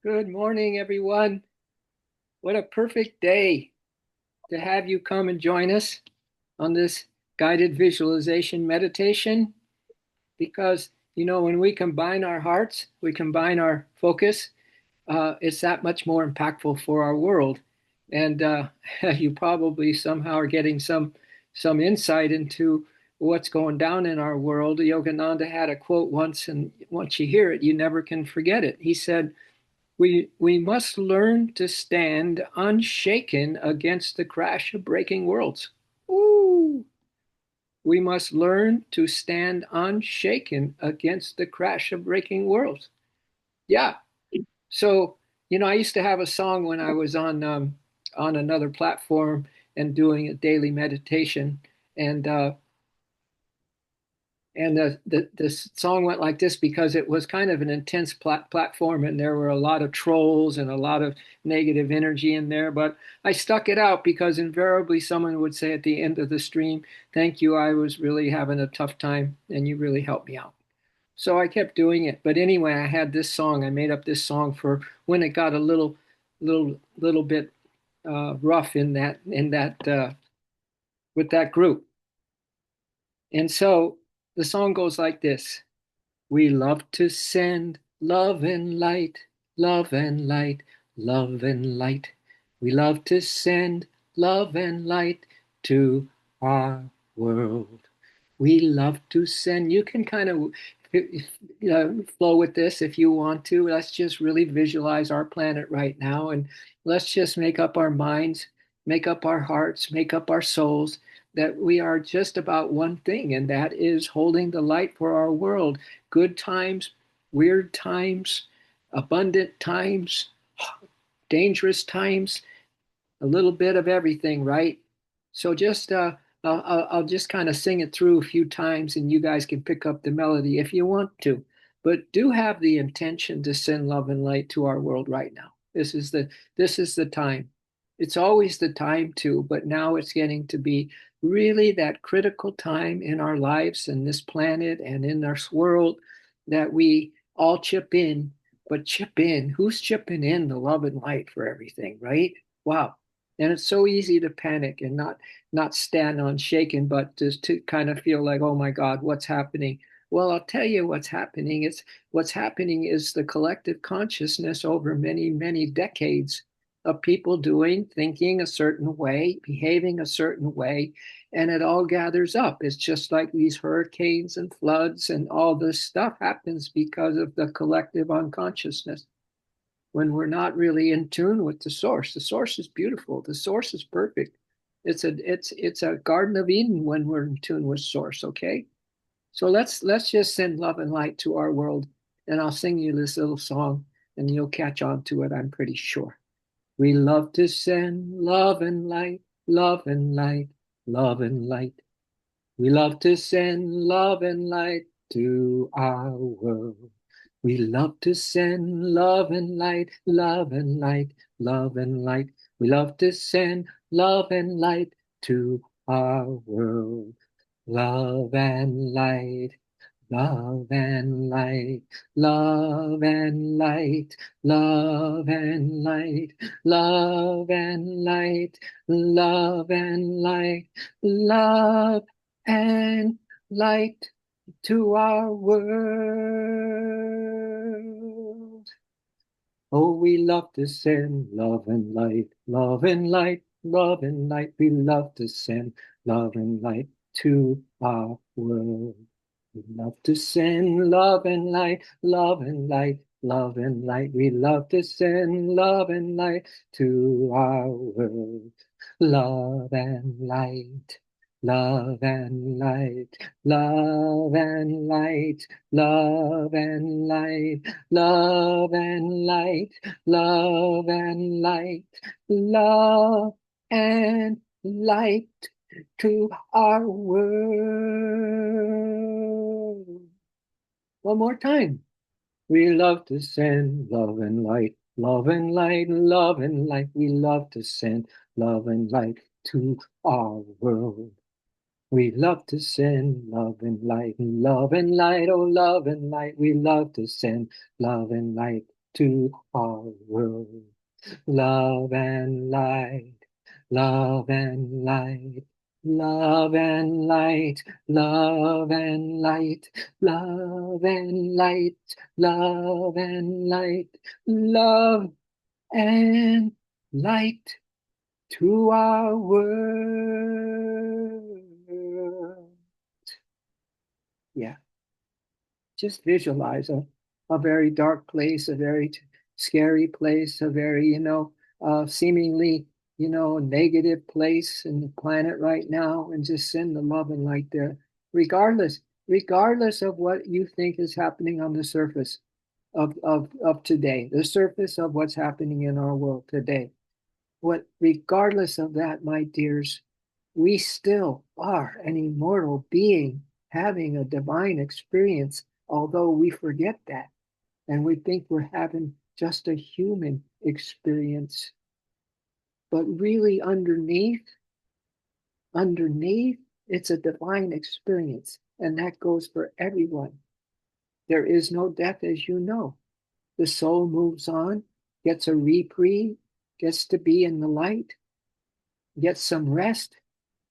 Good morning, everyone. What a perfect day to have you come and join us on this guided visualization meditation. Because, when we combine our hearts, we combine our focus, it's that much more impactful for our world. And you probably somehow are getting some insight into what's going down in our world. Yogananda had a quote once, and once you hear it, you never can forget it. He said, we must learn to stand unshaken against the crash of breaking worlds. Ooh. We must learn to stand unshaken against the crash of breaking worlds. Yeah. So, I used to have a song when I was on another platform and doing a daily meditation, and the song went like this because it was kind of an intense platform, and there were a lot of trolls and a lot of negative energy in there. But I stuck it out because invariably someone would say at the end of the stream, "Thank you, I was really having a tough time, and you really helped me out." So I kept doing it. But anyway, I had this song. I made up this song for when it got a little bit rough in that with that group. And so the song goes like this. We love to send love and light, love and light, love and light. We love to send love and light to our world. We love to send. You can kind of flow with this if you want to. Let's just really visualize our planet right now, and let's just make up our minds, make up our hearts, make up our souls that we are just about one thing, and that is holding the light for our world. Good times, weird times, abundant times, dangerous times, a little bit of everything, right? So just I'll just kind of sing it through a few times, and you guys can pick up the melody if you want to. But do have the intention to send love and light to our world right now. This is the time. It's always the time to, but now it's getting to be really that critical time in our lives and this planet and in our world that we all chip in. But chip in. Who's chipping in the love and light for everything, right? Wow. And it's so easy to panic and not stand on shaken, but just to kind of feel like, oh my God, what's happening? Well, I'll tell you what's happening. It's what's happening is the collective consciousness over many, many decades of people doing, thinking a certain way, behaving a certain way, and it all gathers up. It's just like these hurricanes and floods and all this stuff happens because of the collective unconsciousness when we're not really in tune with the source. The source is beautiful. The source is perfect. It's a Garden of Eden when we're in tune with source, okay? So let's just send love and light to our world. And I'll sing you this little song and you'll catch on to it, I'm pretty sure. We love to send love and light, love and light, love and light. We love to send love and light to our world. We love to send love and light, love and light, love and light. We love to send love and light to our world. Love and light, love and light, love and light, love and light, love and light, love and light, love and light to our world. Oh, we love to send love and light, love and light, love and light. We love to send love and light to our world. We love to send love and light, love and light, love and light. We love to send love and light to our world. Love and light, love and light, love and light, love and light, love and light, love and light, love and light to our world. One more time. We love to send love and light, love and light, love and light. We love to send love and light to our world. We love to send love and light, oh love and light. We love to send love and light to our world. Love and light, love and light, love and light, love and light, love and light, love and light, love and light to our world. Yeah, just visualize a very dark place, a very scary place, a very, seemingly, negative place in the planet right now, and just send the love and light there, regardless, regardless of what you think is happening on the surface of today, the surface of what's happening in our world today. What, regardless of that, my dears, we still are an immortal being having a divine experience, although we forget that and we think we're having just a human experience. But really, underneath, it's a divine experience, and that goes for everyone. There is no death, as you know. The soul moves on, gets a reprieve, gets to be in the light, gets some rest,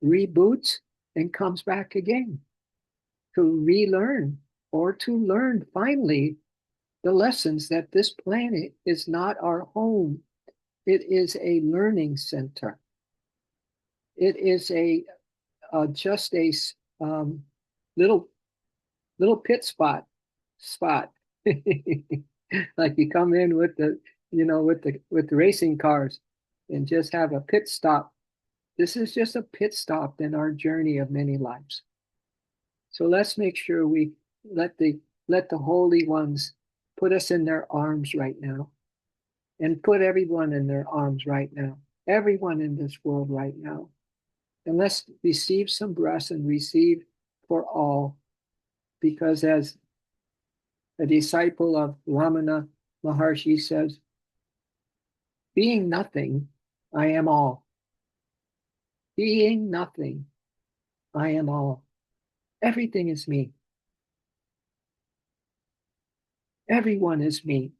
reboots, and comes back again to relearn or to learn finally the lessons that this planet is not our home. It is a learning center. It is a just a um, little pit spot. Like you come in with the with the racing cars and just have a pit stop. This is just a pit stop in our journey of many lives. So let's make sure we let the let the holy ones put us in their arms right now, and put everyone in their arms right now, everyone in this world right now. And let's receive some breaths and receive for all, because as a disciple of Ramana Maharshi says, being nothing, I am all. Being nothing, I am all. Everything is me. Everyone is me.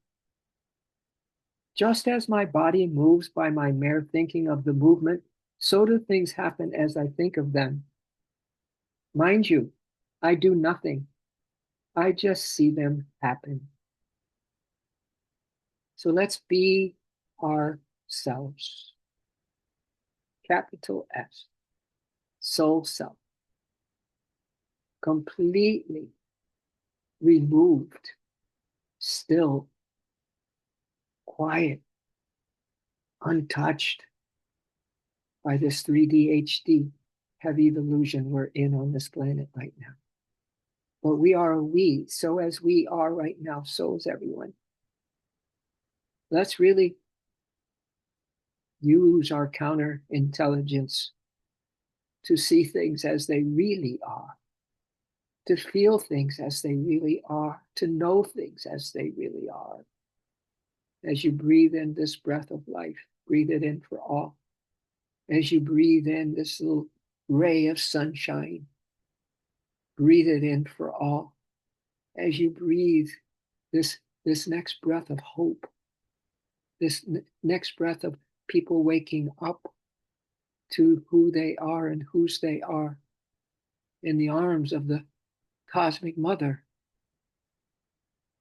Just as my body moves by my mere thinking of the movement, so do things happen as I think of them. Mind you, I do nothing. I just see them happen. So let's be ourselves. Capital S. Soul self. Completely removed, still, quiet, untouched by this 3D HD heavy illusion we're in on this planet right now. But we are a we, so as we are right now, so is everyone. Let's really use our counterintelligence to see things as they really are, to feel things as they really are, to know things as they really are. As you breathe in this breath of life, breathe it in for all. As you breathe in this little ray of sunshine, breathe it in for all. As you breathe this next breath of hope, this next breath of people waking up to who they are and whose they are in the arms of the cosmic mother,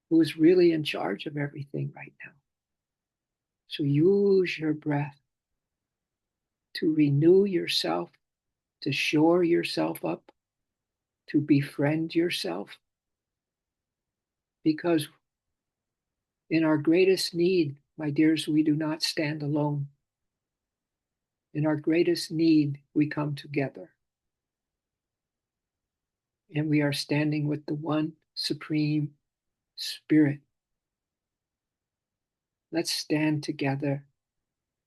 who is really in charge of everything right now. So use your breath to renew yourself, to shore yourself up, to befriend yourself. Because in our greatest need, my dears, we do not stand alone. In our greatest need, we come together. And we are standing with the one supreme spirit. Let's stand together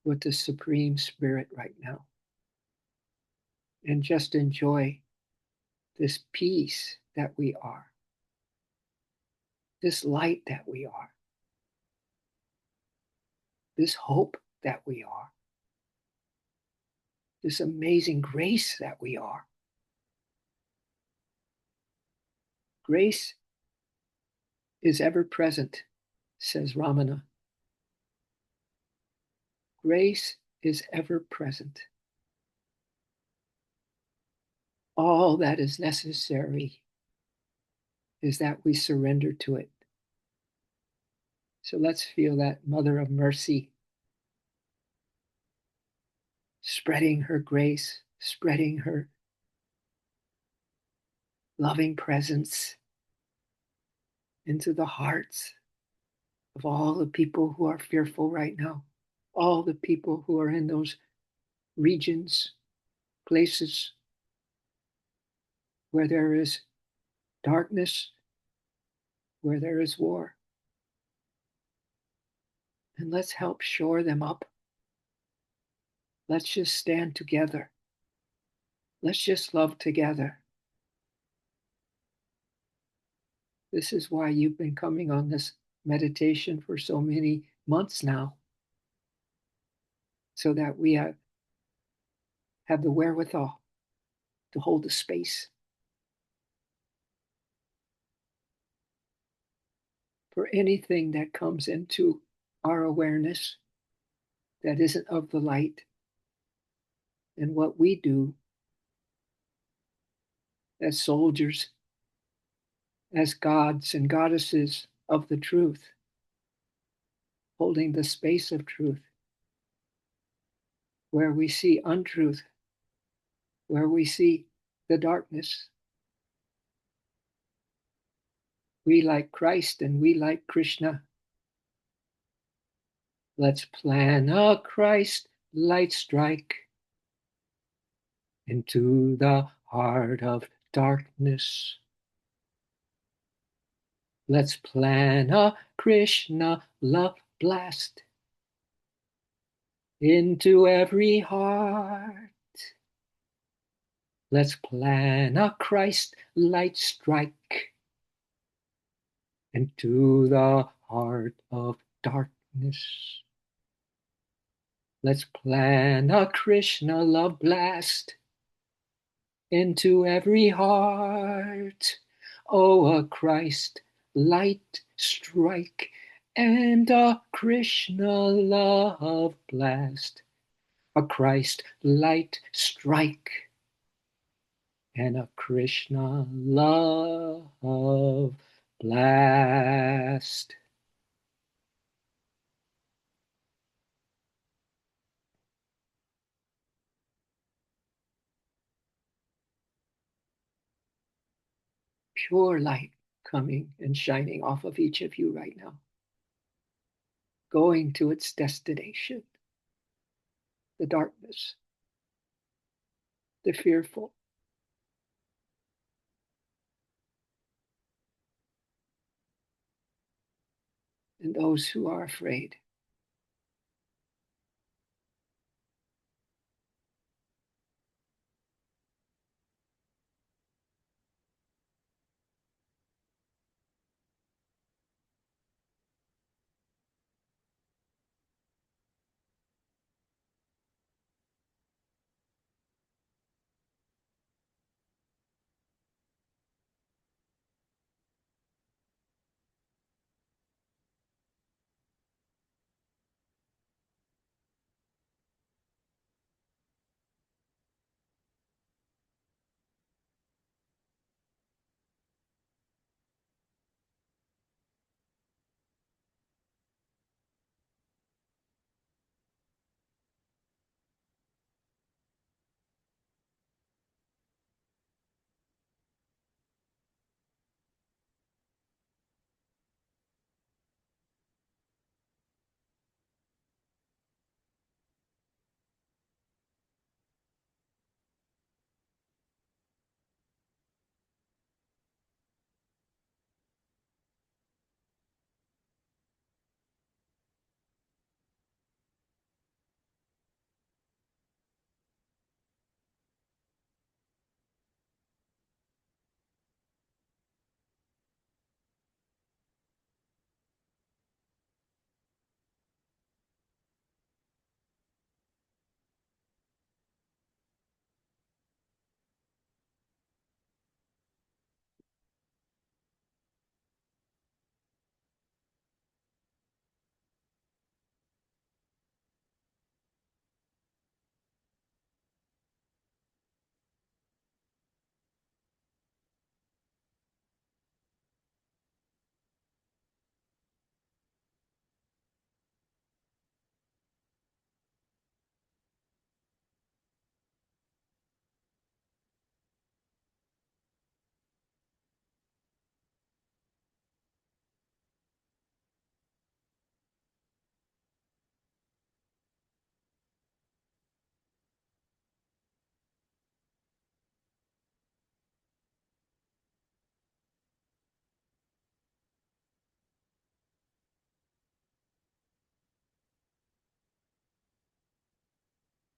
with the supreme spirit right now and just enjoy this peace that we are, this light that we are, this hope that we are, this amazing grace that we are. Grace is ever present, says Ramana. Grace is ever present. All that is necessary is that we surrender to it. So let's feel that Mother of Mercy spreading her grace, spreading her loving presence into the hearts of all the people who are fearful right now, all the people who are in those regions, places where there is darkness, where there is war. And let's help shore them up. Let's just stand together. Let's just love together. This is why you've been coming on this meditation for so many months now, so that we have the wherewithal to hold the space for anything that comes into our awareness that isn't of the light. And what we do as soldiers, as gods and goddesses of the truth, holding the space of truth, where we see untruth, where we see the darkness. We, like Christ and we, like Krishna, let's plan a Christ light strike into the heart of darkness. Let's plan a Krishna love blast into every heart. Let's plan a Christ light strike into the heart of darkness. Let's plan a Krishna love blast into every heart. Oh, a Christ light strike and a Krishna love blast. A Christ light strike and a Krishna love blast. Pure light coming and shining off of each of you right now, going to its destination, the darkness, the fearful, and those who are afraid.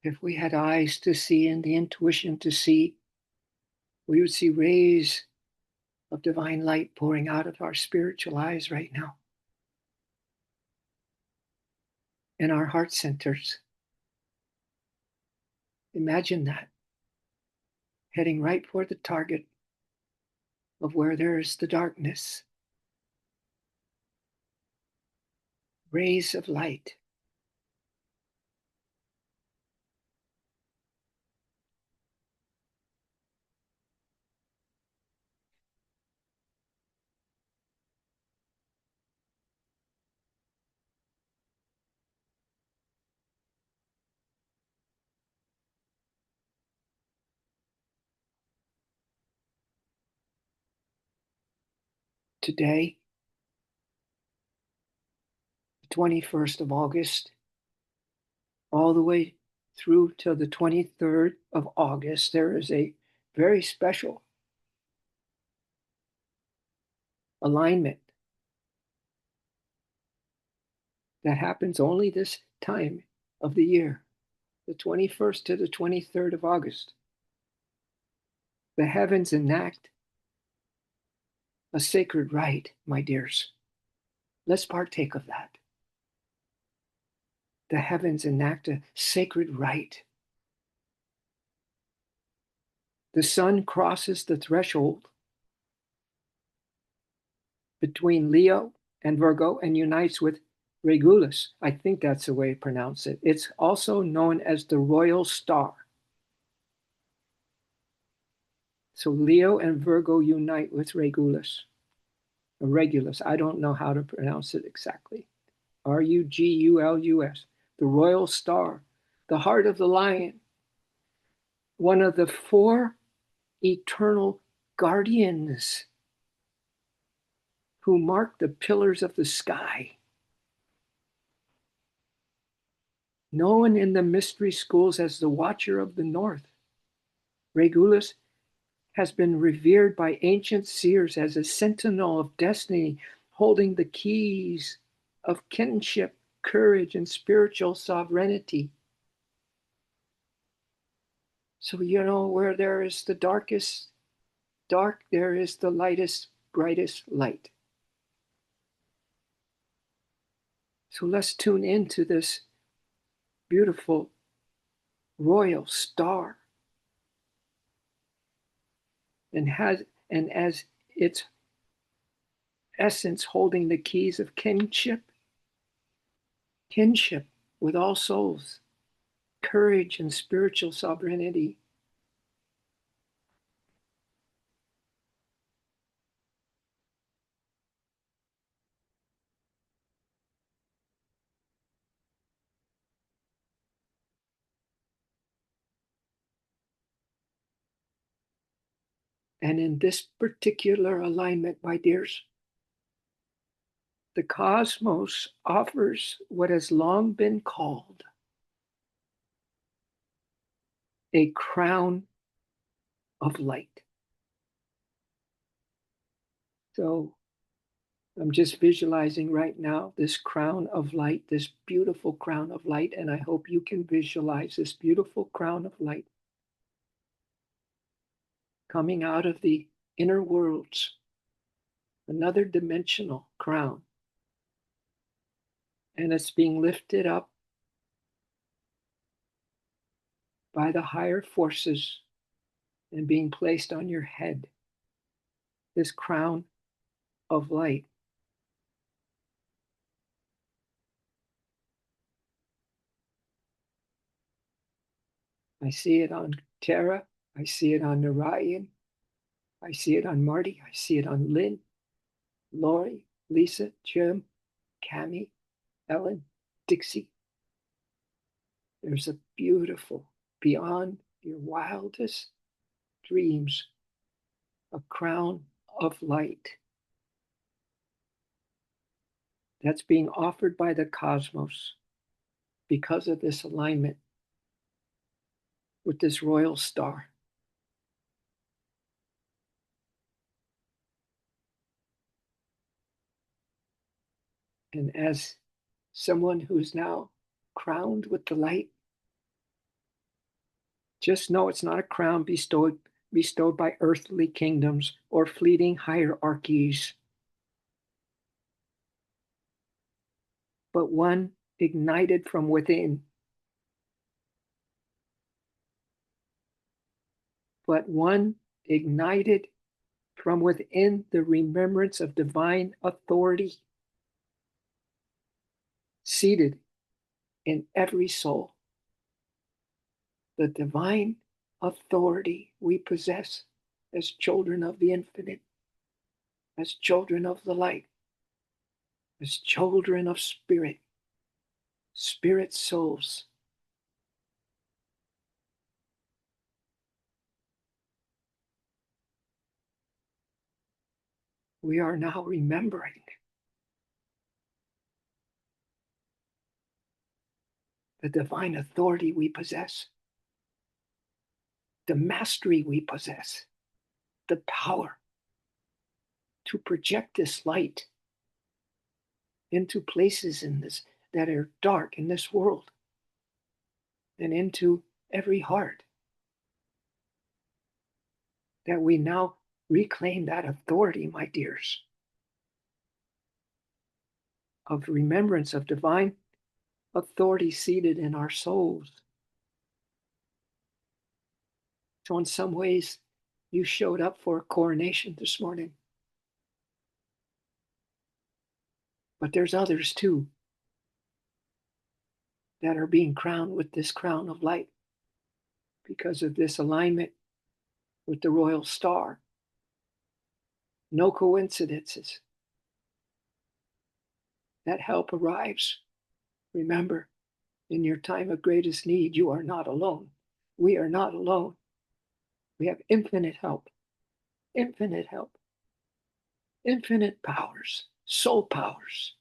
If we had eyes to see and the intuition to see, we would see rays of divine light pouring out of our spiritual eyes right now in our heart centers. Imagine that, heading right for the target of where there is the darkness. Rays of light. Today, the 21st of August, all the way through till the 23rd of August, there is a very special alignment that happens only this time of the year, the 21st to the 23rd of August. The heavens enact a sacred rite, my dears. Let's partake of that. The heavens enact a sacred rite. The sun crosses the threshold between Leo and Virgo and unites with Regulus. I think that's the way to pronounce it. It's also known as the royal star. So Leo and Virgo unite with Regulus. Or Regulus. I don't know how to pronounce it exactly. Rugulus. The royal star, the heart of the lion, one of the four eternal guardians who mark the pillars of the sky. Known in the mystery schools as the Watcher of the North, Regulus has been revered by ancient seers as a sentinel of destiny, holding the keys of kinship, courage, and spiritual sovereignty. So, where there is the darkest dark, there is the lightest, brightest light. So let's tune into this beautiful royal star and as its essence holding the keys of kinship with all souls, courage and spiritual sovereignty. And in this particular alignment, my dears, the cosmos offers what has long been called a crown of light. So I'm just visualizing right now this crown of light, this beautiful crown of light, and I hope you can visualize this beautiful crown of light coming out of the inner worlds, another dimensional crown, and it's being lifted up by the higher forces and being placed on your head. This crown of light. I see it on Tara. I see it on Narayan. I see it on Marty. I see it on Lynn, Lori, Lisa, Jim, Cami, Ellen, Dixie. There's a beautiful, beyond your wildest dreams, a crown of light that's being offered by the cosmos because of this alignment with this royal star. And as someone who's now crowned with the light, Just know it's not a crown bestowed by earthly kingdoms or fleeting hierarchies, but one ignited from within, but one ignited from within the remembrance of divine authority seated in every soul. The divine authority we possess as children of the infinite, as children of the light, as children of spirit, spirit souls. We are now remembering the divine authority we possess, the mastery we possess, the power to project this light into places in this that are dark in this world and into every heart. That we now reclaim that authority, my dears, of remembrance of divine authority seated in our souls. So, in some ways, you showed up for a coronation this morning. But there's others too that are being crowned with this crown of light because of this alignment with the royal star. No coincidences. That help arrives. Remember, in your time of greatest need, you are not alone. We are not alone. We have infinite help, infinite help, infinite powers, soul powers.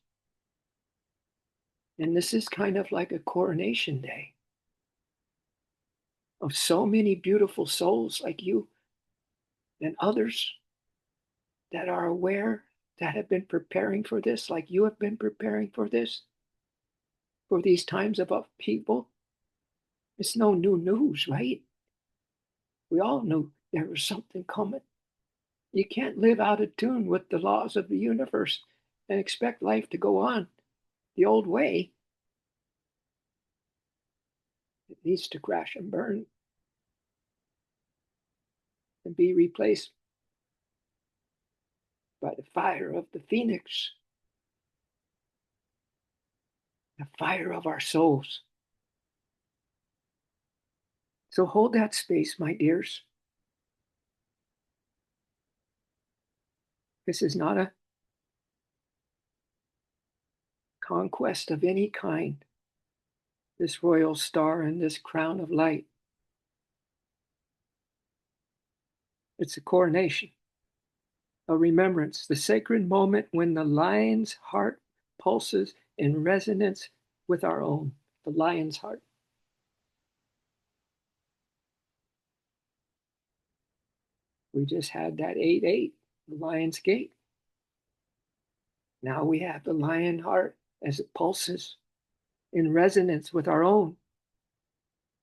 And this is kind of like a coronation day of so many beautiful souls like you and others that are aware, that have been preparing for this, like you have been preparing for this, for these times of upheaval. It's no new news, right? We all knew there was something coming. You can't live out of tune with the laws of the universe and expect life to go on the old way. It needs to crash and burn and be replaced by the fire of the phoenix, the fire of our souls. So hold that space, my dears. This is not a conquest of any kind, this royal star and this crown of light. It's a coronation, a remembrance, the sacred moment when the lion's heart pulses in resonance with our own, the lion's heart. We just had that 8-8, the lion's gate. Now we have the lion heart as it pulses in resonance with our own,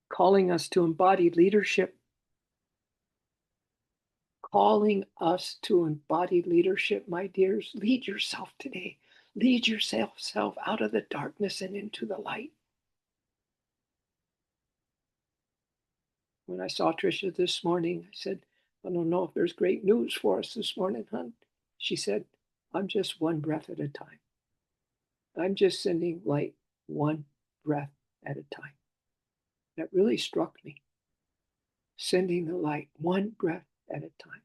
calling us to embodied leadership, calling us to embodied leadership, my dears. Lead yourself today. Lead yourself out of the darkness and into the light. When I saw Tricia this morning, I said, I don't know if there's great news for us this morning, hon. She said, I'm just one breath at a time. I'm just sending light one breath at a time. That really struck me. Sending the light one breath at a time.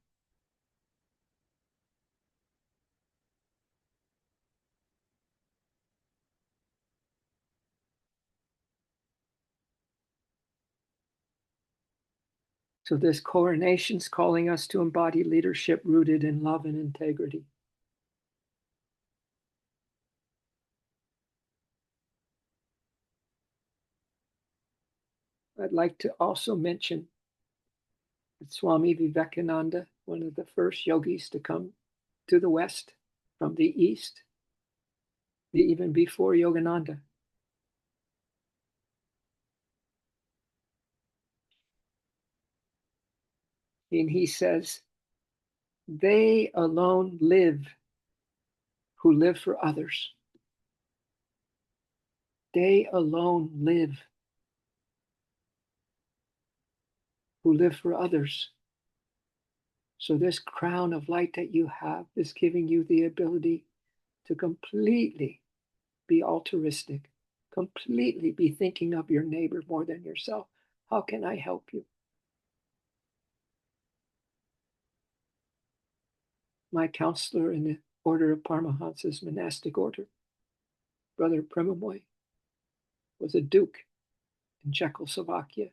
So this coronation's calling us to embody leadership rooted in love and integrity. I'd like to also mention that Swami Vivekananda, one of the first yogis to come to the West from the East, even before Yogananda. And he says, they alone live who live for others. They alone live who live for others. So, this crown of light that you have is giving you the ability to completely be altruistic, completely be thinking of your neighbor more than yourself. How can I help you? My counselor in the order of Paramahansa's monastic order, Brother Premomoy, was a duke in Czechoslovakia.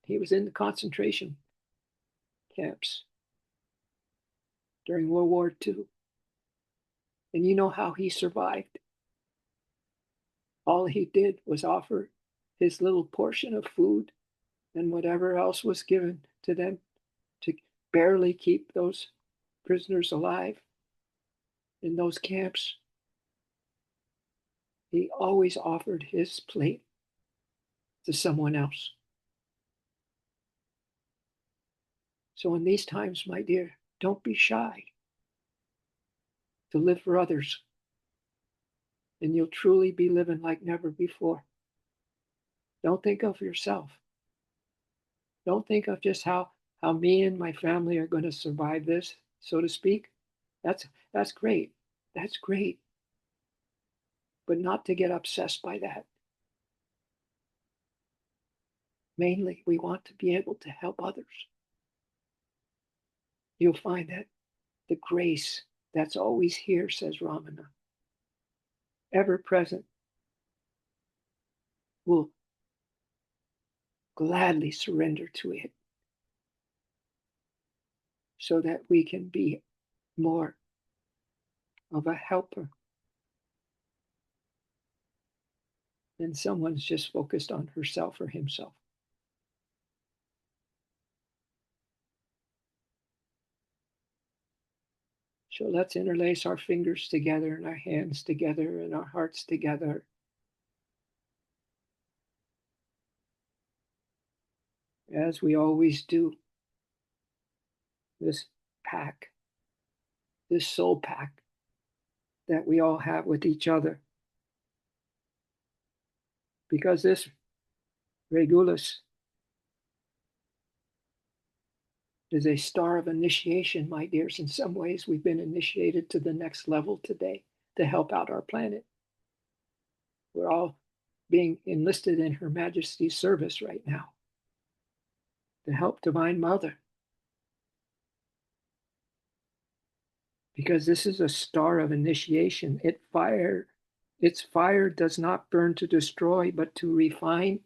He was in the concentration camps during World War II. And you know how he survived? All he did was offer his little portion of food and whatever else was given to them to barely keep those prisoners alive in those camps. He always offered his plate to someone else. So in these times, my dear, don't be shy to live for others, and you'll truly be living like never before. Don't think of yourself. Don't think of just how me and my family are going to survive this, so to speak. That's that's great. That's great. But not to get obsessed by that. Mainly, we want to be able to help others. You'll find that the grace that's always here, says Ramana, ever present, will gladly surrender to it so that we can be more of a helper than someone's just focused on herself or himself. So let's interlace our fingers together and our hands together and our hearts together. As we always do, this pact, this soul pact that we all have with each other. Because this Regulus is a star of initiation, my dears. In some ways, we've been initiated to the next level today to help out our planet. We're all being enlisted in Her Majesty's service right now to help Divine Mother. Because this is a star of initiation. Its fire does not burn to destroy, but to refine.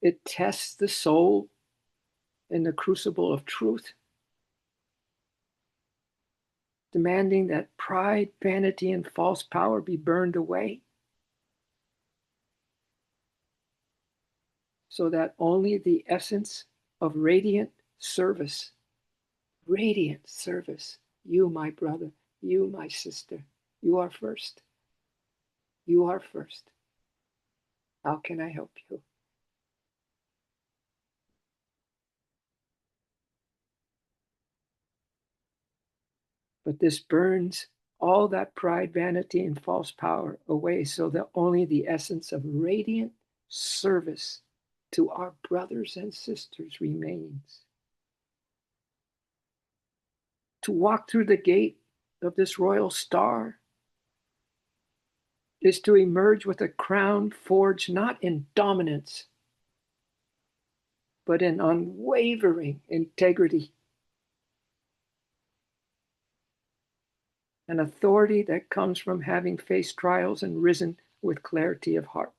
It tests the soul in the crucible of truth, demanding that pride, vanity, and false power be burned away, so that only the essence of radiant service, you, my brother, you, my sister, you are first. You are first. How can I help you? But this burns all that pride, vanity, and false power away so that only the essence of radiant service to our brothers and sisters remains. To walk through the gate of this royal star is to emerge with a crown forged not in dominance, but in unwavering integrity, an authority that comes from having faced trials and risen with clarity of heart.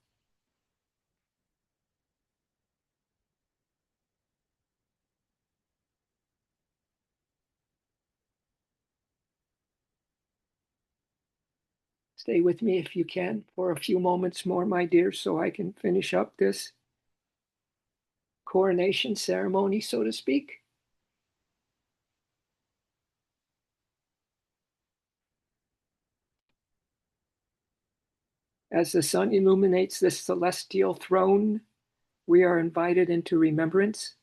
Stay with me if you can for a few moments more, my dear, so I can finish up this coronation ceremony, so to speak. As the sun illuminates this celestial throne, we are invited into remembrance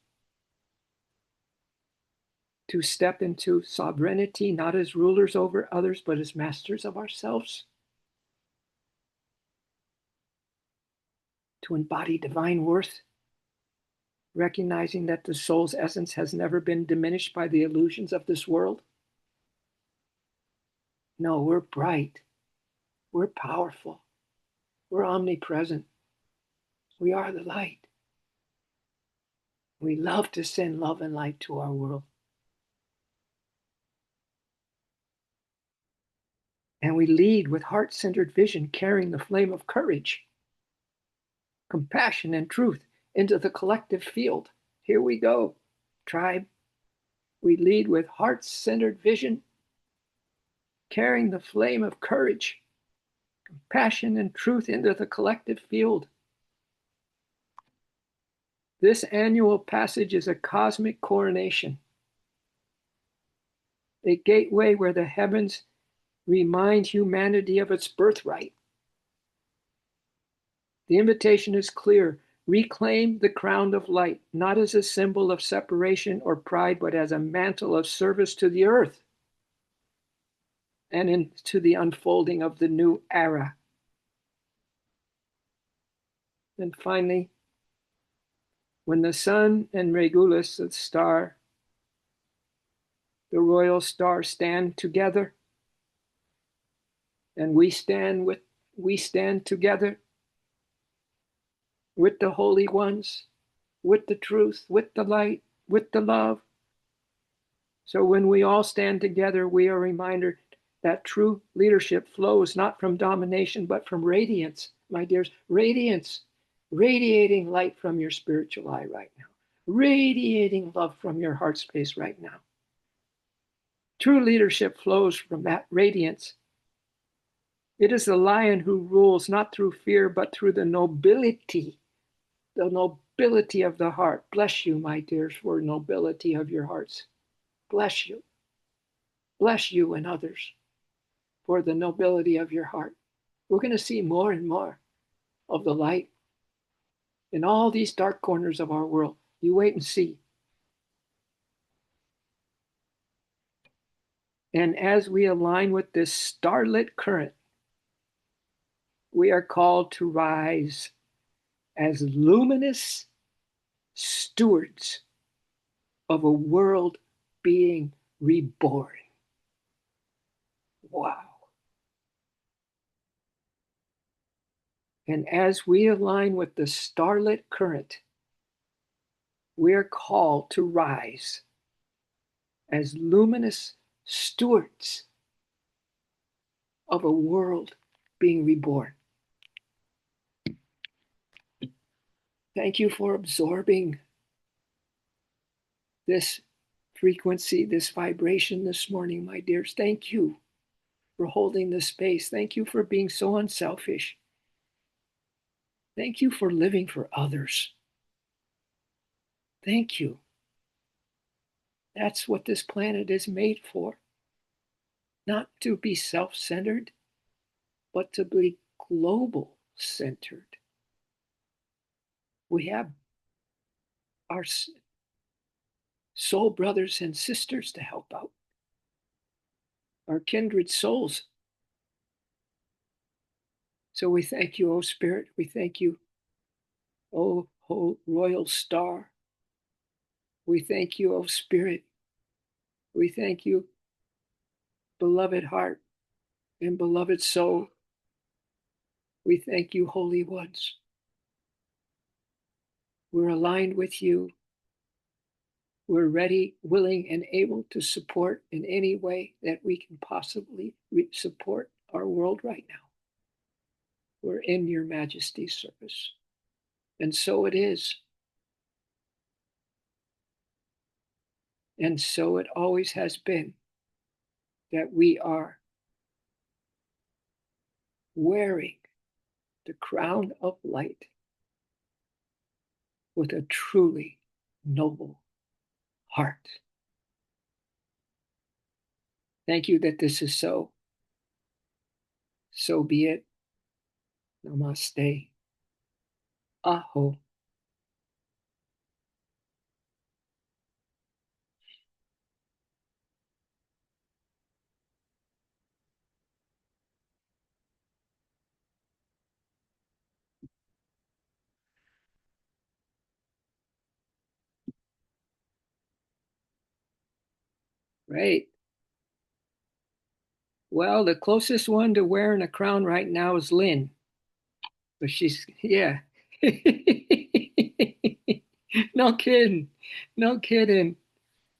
to step into sovereignty, not as rulers over others, but as masters of ourselves, to embody divine worth, recognizing that the soul's essence has never been diminished by the illusions of this world. No, we're bright, we're powerful, we're omnipresent, we are the light. We love to send love and light to our world. And we lead with heart-centered vision, carrying the flame of courage, compassion, and truth into the collective field. Here we go, tribe. We lead with heart-centered vision, carrying the flame of courage, compassion, and truth into the collective field. This annual passage is a cosmic coronation, a gateway where the heavens remind humanity of its birthright. The invitation is clear. Reclaim the crown of light, not as a symbol of separation or pride, but as a mantle of service to the earth and into the unfolding of the new era. And finally, when the sun and Regulus, the star, the royal star, stand together, and we stand together with the holy ones, with the truth, with the light, with the love. So when we all stand together, we are reminded that true leadership flows not from domination, but from radiance, my dears, radiance, radiating light from your spiritual eye right now, radiating love from your heart space right now. True leadership flows from that radiance. It is the lion who rules not through fear, but through the nobility of the heart. Bless you, my dears, for nobility of your hearts. Bless you. Bless you and others for the nobility of your heart. We're going to see more and more of the light in all these dark corners of our world. You wait and see. And as we align with this starlit current, we are called to rise as luminous stewards of a world being reborn. Wow. And as we align with the starlit current, we are called to rise as luminous stewards of a world being reborn. Thank you for absorbing this frequency, this vibration this morning, my dears. Thank you for holding this space. Thank you for being so unselfish. Thank you for living for others. Thank you. That's what this planet is made for. Not to be self-centered, but to be global-centered. We have our soul brothers and sisters to help out, our kindred souls. So we thank you, O Spirit. We thank you, O Royal Star. We thank you, O Spirit. We thank you, beloved heart and beloved soul. We thank you, Holy Ones. We're aligned with you. We're ready, willing, and able to support in any way that we can possibly support our world right now. We're in your Majesty's service. And so it is. And so it always has been that we are wearing the crown of light with a truly noble heart. Thank you that this is so. So be it. Namaste. Aho. Great. Well, the closest one to wearing a crown right now is Lynn. But she's, yeah. No kidding. No kidding.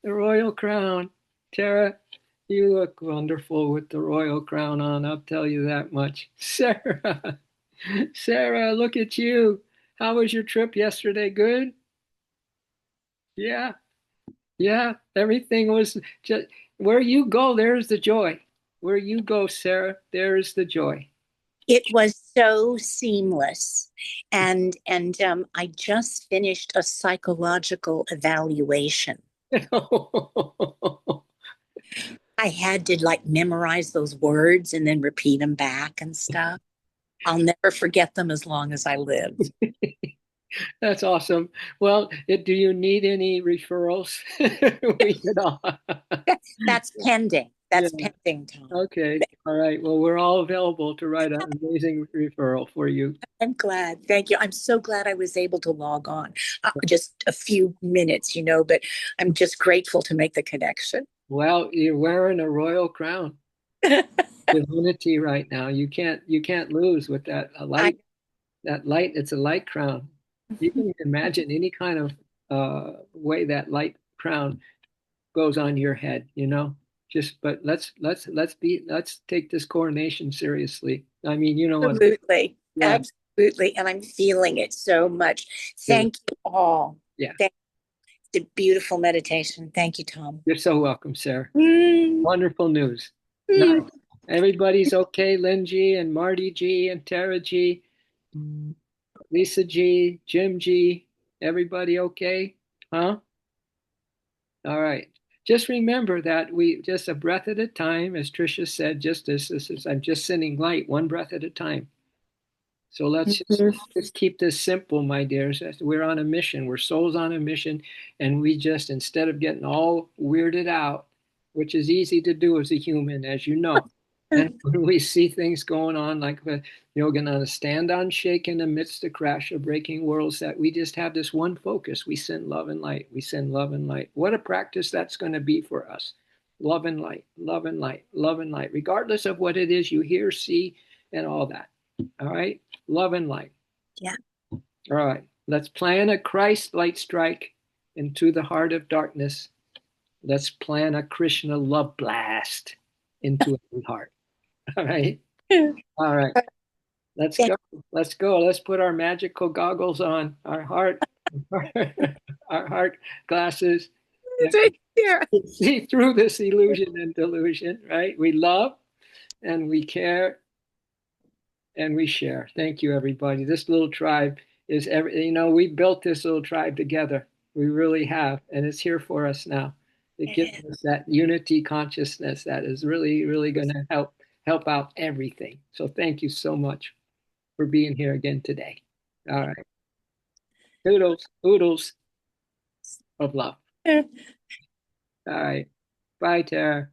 The royal crown. Tara, you look wonderful with the royal crown on. I'll tell you that much. Sarah, Sarah, look at you. How was your trip yesterday? Good? Yeah. Yeah. Everything was just where you go, there's the joy. Where you go, Sarah, there's the joy. It was so seamless. And I just finished a psychological evaluation. I had to like memorize those words and then repeat them back and stuff. I'll never forget them as long as I live. That's awesome. Well, do you need any referrals? We could all. That's pending. Yeah. That's pending, Tom. Okay. All right. Well, we're all available to write an amazing referral for you. I'm glad. Thank you. I'm so glad I was able to log on. Just a few minutes, but I'm just grateful to make the connection. Well, you're wearing a royal crown. Divinity right now. You can't lose with that I light. That light. It's a light crown. You can imagine any kind of way that light crown goes on your head. Just but let's take this coronation seriously. I mean, you know what? absolutely, Yeah. absolutely. And I'm feeling it so much. Good. Thank you all. Yeah. Thank you. It's a beautiful meditation. Thank you, Tom. You're so welcome, Sarah. Mm, Wonderful news. Nice. mm. Everybody's okay. Lynn G and Marty G and Tara G, Lisa G, Jim G. Everybody okay? Huh? All right. Just remember that we just a breath at a time, as Tricia said, just as this is, I'm just sending light one breath at a time. So let's keep this simple, my dears. We're on a mission. We're souls on a mission, and we just instead of getting all weirded out, which is easy to do as a human, as you know, and when we see things going on like gonna stand on shaking amidst the crash of breaking worlds, that we just have this one focus. We send love and light. We send love and light. What a practice that's going to be for us. Love and light, love and light, love and light, regardless of what it is you hear, see, and all that. All right. Love and light. Yeah. All right. Let's plan a Christ light strike into the heart of darkness. Let's plan a Krishna love blast into every heart. All right. All right. Let's go. Let's go. Let's put our magical goggles on, our heart, our heart glasses, and Yeah. see through this illusion and delusion, right? We love and we care and we share. Thank you, everybody. This little tribe is we built this little tribe together. We really have, and it's here for us now. It gives us that unity consciousness that is really, really going to help out everything. So thank you so much for being here again today. All right. Oodles, oodles of love. Yeah. All right. Bye, Tara.